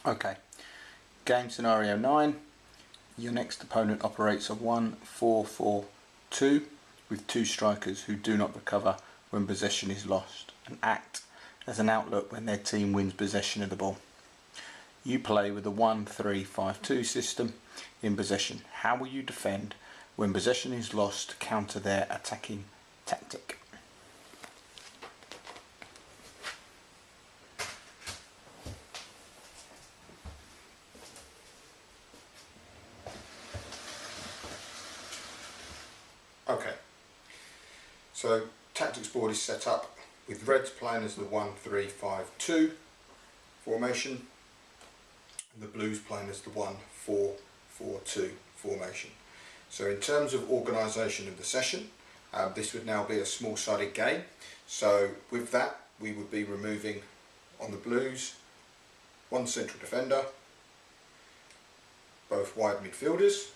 Okay, game scenario 9. Your next opponent operates a 1-4-4-2 with two strikers who do not recover when possession is lost and act as an outlet when their team wins possession of the ball. You play with a 1-3-5-2 system in possession. How will you defend when possession is lost to counter their attacking tactic? Okay, so tactics board is set up with Reds playing as the 1-3-5-2 formation and the Blues playing as the 1-4-4-2 formation. So in terms of organisation of the session, this would now be a small-sided game. So with that, we would be removing on the Blues one central defender, both wide midfielders.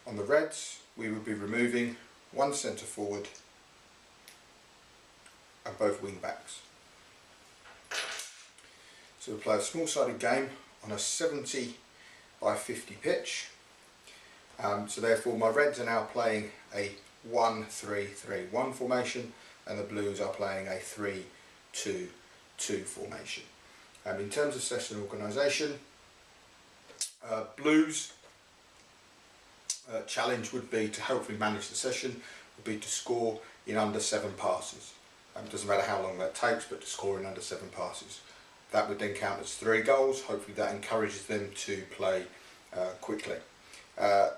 On the Reds, we would be removing one centre forward and both wing backs. So we'll play a small-sided game on a 70 by 50 pitch. So therefore my Reds are now playing a 1-3-3-1 formation and the Blues are playing a 3-2-2 formation. In terms of session organisation, Blues challenge would be to hopefully manage the session, would be to score in under 7 passes. It doesn't matter how long that takes, but to score in under 7 passes. That would then count as 3 goals. Hopefully that encourages them to play quickly. The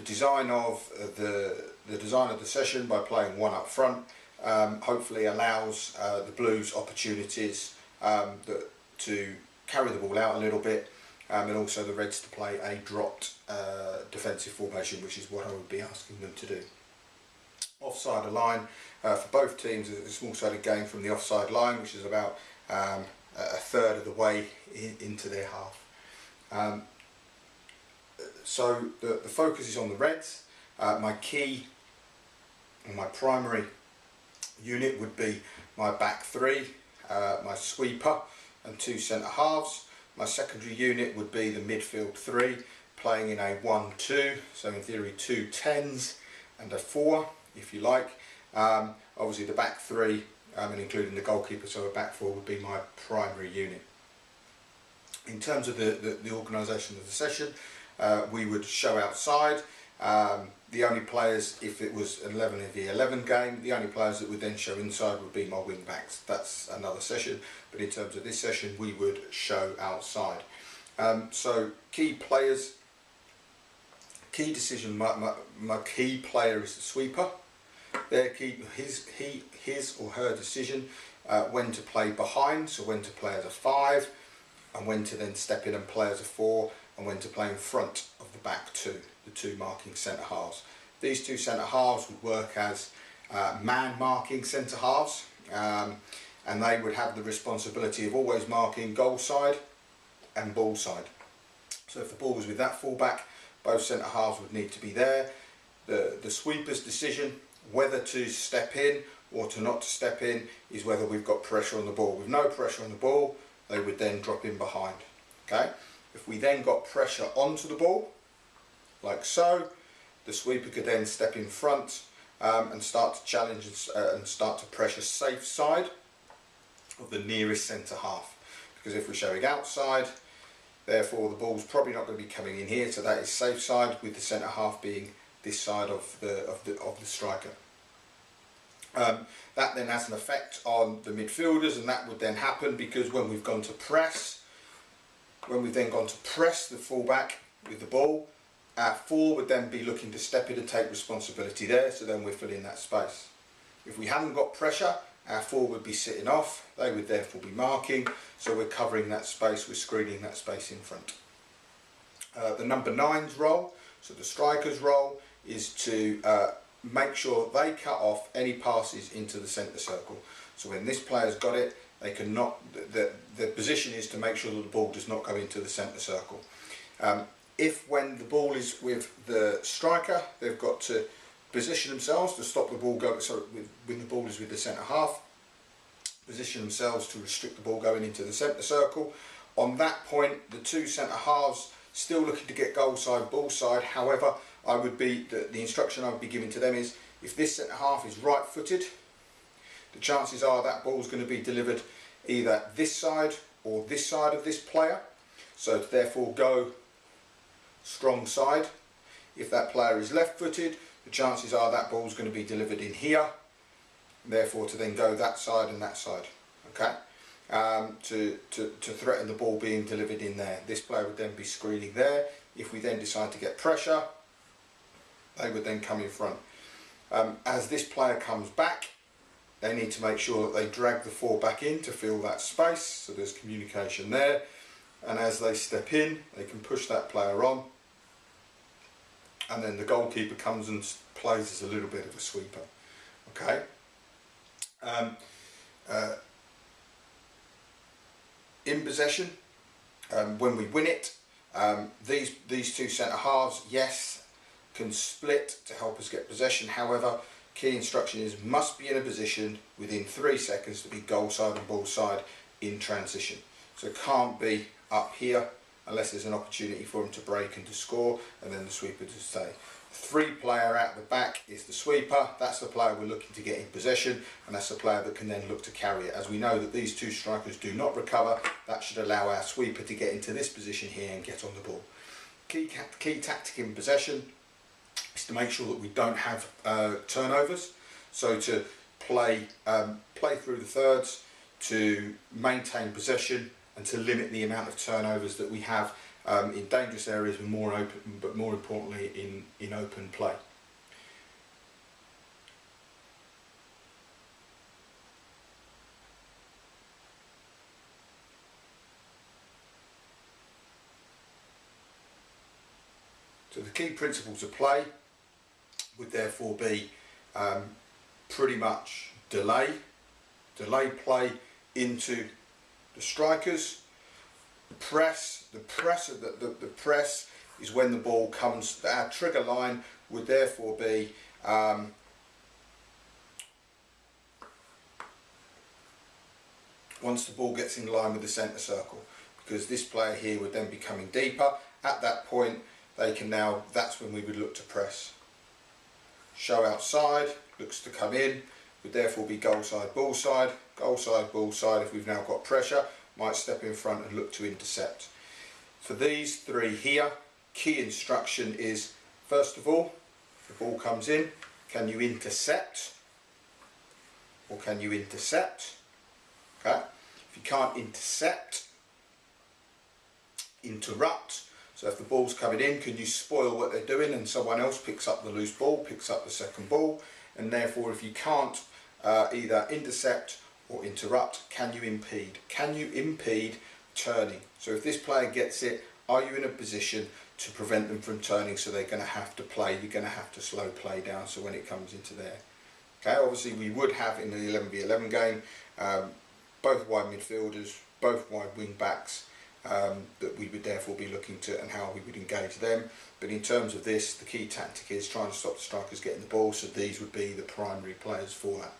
design of the session by playing one up front hopefully allows the Blues opportunities to carry the ball out a little bit, and also the Reds to play a dropped defensive formation, which is what I would be asking them to do. Offside line for both teams is a small-sided game from the offside line, which is about a third of the way into their half. So the focus is on the Reds. My key and my primary unit would be my back 3, my sweeper and 2 centre halves. My secondary unit would be the midfield 3, playing in a 1-2, so in theory 2 10s and a 4 if you like. Obviously the back 3 and including the goalkeeper, so a back 4 would be my primary unit. In terms of the organisation of the session, we would show outside. The only players, if it was an 11v11 game, the only players that would then show inside would be my wing backs. That's another session, but in terms of this session we would show outside. So key players, key decision, my key player is the sweeper. His or her decision when to play behind, so when to play as a 5 and when to then step in and play as a 4, and when to play in front of the back 2, the 2 marking centre halves. These 2 centre halves would work as man marking centre halves, and they would have the responsibility of always marking goal side and ball side. So if the ball was with that fullback, both centre halves would need to be there. The sweeper's decision whether to step in or to not to step in is whether we've got pressure on the ball. With no pressure on the ball, they would then drop in behind. Okay? If we then got pressure onto the ball, like so, the sweeper could then step in front and start to challenge and start to pressure safe side of the nearest centre half. Because if we're showing outside, therefore the ball's probably not going to be coming in here, so that is safe side, with the centre half being this side of the striker. That then has an effect on the midfielders, and that would then happen because when we've gone to press, when we've then gone to press the fullback with the ball, our 4 would then be looking to step in and take responsibility there, so then we're filling that space. If we hadn't got pressure, our 4 would be sitting off, they would therefore be marking, so we're covering that space, we're screening that space in front. The number 9's role, so the striker's role, is to make sure they cut off any passes into the centre circle. So when this player's got it, they cannot. The position is to make sure that the ball does not go into the centre circle. If when the ball is with the striker, they've got to position themselves to stop the ball going. So when the ball is with the centre half, position themselves to restrict the ball going into the centre circle. On that point, the two centre halves still looking to get goal side, ball side. However, the instruction I would be giving to them is, if this centre half is right footed, the chances are that ball's going to be delivered either this side or this side of this player. So to therefore go strong side. If that player is left footed, the chances are that ball's going to be delivered in here. Therefore to then go that side and that side. Okay. To threaten the ball being delivered in there. This player would then be screening there. If we then decide to get pressure, they would then come in front. As this player comes back, they need to make sure that they drag the 4 back in to fill that space, so there's communication there. And as they step in, they can push that player on, and then the goalkeeper comes and plays as a little bit of a sweeper. Okay. In possession, when we win it, these two centre halves, yes, can split to help us get possession. However, key instruction is must be in a position within 3 seconds to be goal side and ball side in transition. So it can't be up here unless there's an opportunity for him to break and to score, and then the sweeper to stay. 3 player out the back is the sweeper. That's the player we're looking to get in possession, and that's the player that can then look to carry it. As we know that these 2 strikers do not recover, that should allow our sweeper to get into this position here and get on the ball. Key tactic in possession is to make sure that we don't have turnovers. So to play through the thirds, to maintain possession, and to limit the amount of turnovers that we have in dangerous areas, but more importantly in open play. So the key principles of play would therefore be pretty much delay play into the strikers. The press is when the ball comes. Our trigger line would therefore be once the ball gets in line with the centre circle, because this player here would then be coming deeper. At that point, they can now. That's when we would look to press. Show outside, looks to come in, would therefore be goal side, ball side. Goal side, ball side. If we've now got pressure, might step in front and look to intercept. For these 3 here, key instruction is, first of all, if the ball comes in, can you intercept or can you intercept? Okay. If you can't intercept, interrupt. So if the ball's coming in, can you spoil what they're doing and someone else picks up the loose ball, picks up the second ball? And therefore, if you can't either intercept or interrupt, can you impede? Can you impede turning? So if this player gets it, are you in a position to prevent them from turning? So they're going to have to play, you're going to have to slow play down so when it comes into there. Okay, obviously we would have in the 11v11 game both wide midfielders, both wide wing backs that we would therefore be looking to, and how we would engage them. But in terms of this, the key tactic is trying to stop the strikers getting the ball, so these would be the primary players for that.